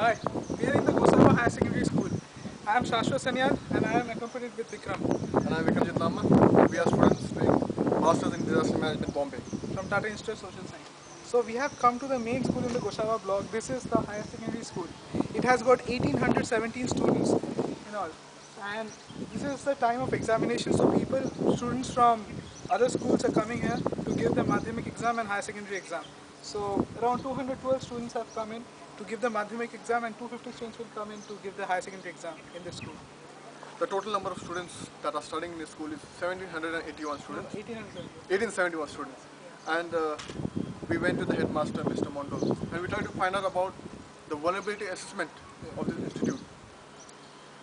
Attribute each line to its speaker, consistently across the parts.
Speaker 1: Hi, we are in the Gosava Higher Secondary School. I am Shashwat Sanyal and I am accompanied with Vikram
Speaker 2: And I'm Vikramjit Lama. We are students doing Masters in Disaster Management, Bombay.
Speaker 1: from Tata Institute of Social Science. So we have come to the main school in the Gosava block. This is the higher secondary school. It has got 1817 students in all. And this is the time of examination, so students from other schools are coming here to give the Madhyamik exam and higher secondary exam. So around 212 students have come in to give the Madhyamik exam and 250 students will come in to give the higher secondary exam in this school.
Speaker 2: The total number of students that are studying in this school is 1781
Speaker 1: No,
Speaker 2: students.
Speaker 1: 1870.
Speaker 2: 1871 students. And we went to the headmaster, Mr. Mondol, and we tried to find out about the vulnerability assessment of this institute.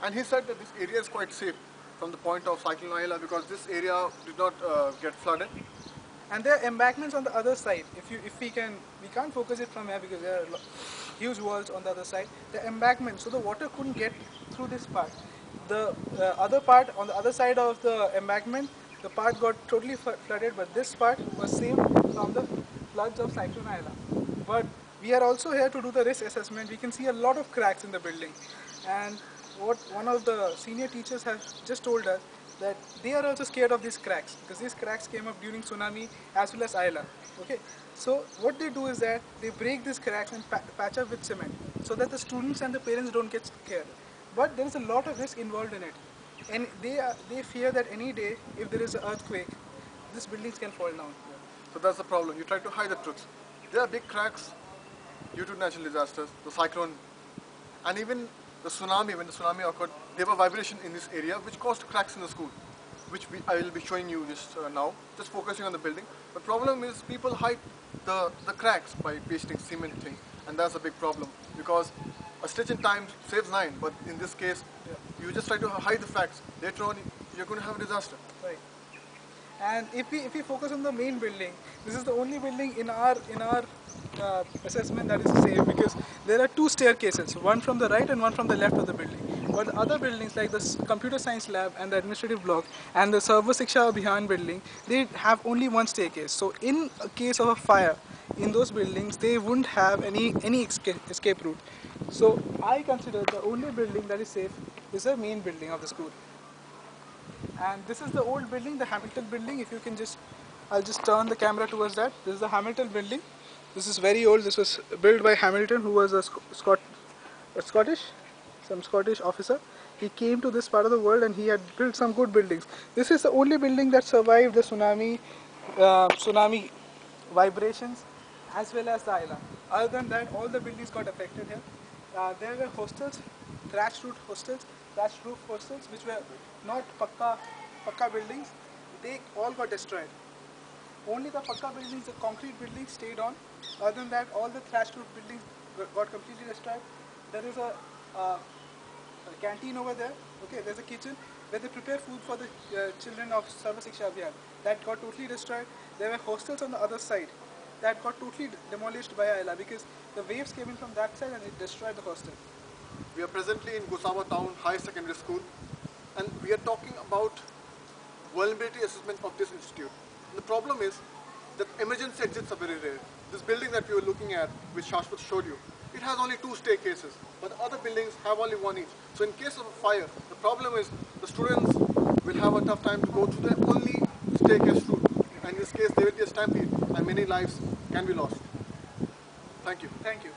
Speaker 2: And he said that this area is quite safe from the point of Cyclone Ayla because this area did not get flooded.
Speaker 1: And there are embankments on the other side. We can't focus it from here because there are huge walls on the other side. The embankment, so the water couldn't get through this part. The other part on the other side of the embankment, the part got totally flooded, but this part was saved from the floods of Cyclone Ayla. But we are also here to do the risk assessment. We can see a lot of cracks in the building, and what one of the senior teachers has just told us that they are also scared of these cracks because these cracks came up during tsunami as well as Ayla. Okay, so what they do is that they break these cracks and patch up with cement so that the students and the parents don't get scared. But there is a lot of risk involved in it, and they fear that any day if there is an earthquake, these buildings can fall down.
Speaker 2: So that's the problem. You try to hide the truth. There are big cracks due to natural disasters, the cyclone, and even the tsunami. When the tsunami occurred, there were vibrations in this area which caused cracks in the school, which I will be showing you just now, just focusing on the building. The problem is people hide the cracks by pasting cement thing, and that's a big problem because a stitch in time saves nine, but in this case, you just try to hide the facts. Later on, you're going to have a disaster.
Speaker 1: Right. And if we focus on the main building, this is the only building in our assessment that is safe because there are two staircases, one from the right and one from the left of the building. But the other buildings like the computer science lab and the administrative block and the Sarva Shiksha Abhiyan building, they have only one staircase. So in a case of a fire in those buildings, they wouldn't have any escape route. So I consider the only building that is safe is the main building of the school. And this is the old building, the Hamilton building. If you can I'll just turn the camera towards that. This is the Hamilton building. This is very old. This was built by Hamilton, who was a some Scottish officer. He came to this part of the world and he had built some good buildings. This is the only building that survived the tsunami vibrations as well as the island. Other than that, all the buildings got affected here. There were hostels, thatched roof hostels, which were not pakka buildings. They all got destroyed. Only the pakka buildings, the concrete buildings stayed on. Other than that, all the thatched roof buildings got completely destroyed. There is a canteen over there. Okay, there's a kitchen where they prepare food for the children of Sarva Shiksha Abhiyan. That got totally destroyed. There were hostels on the other side that got totally demolished by Ayla because the waves came in from that side and it destroyed the hostel.
Speaker 2: We are presently in Gosava Town High Secondary School, and we are talking about vulnerability assessment of this institute. And the problem is that emergency exits are very rare. This building that we were looking at, which Shashwat showed you, it has only two staircases, but the other buildings have only one each. So in case of a fire, the problem is the students will have a tough time to go through the only staircase route. And in this case, there will be a stampede and many lives can be lost. Thank you.
Speaker 1: Thank you.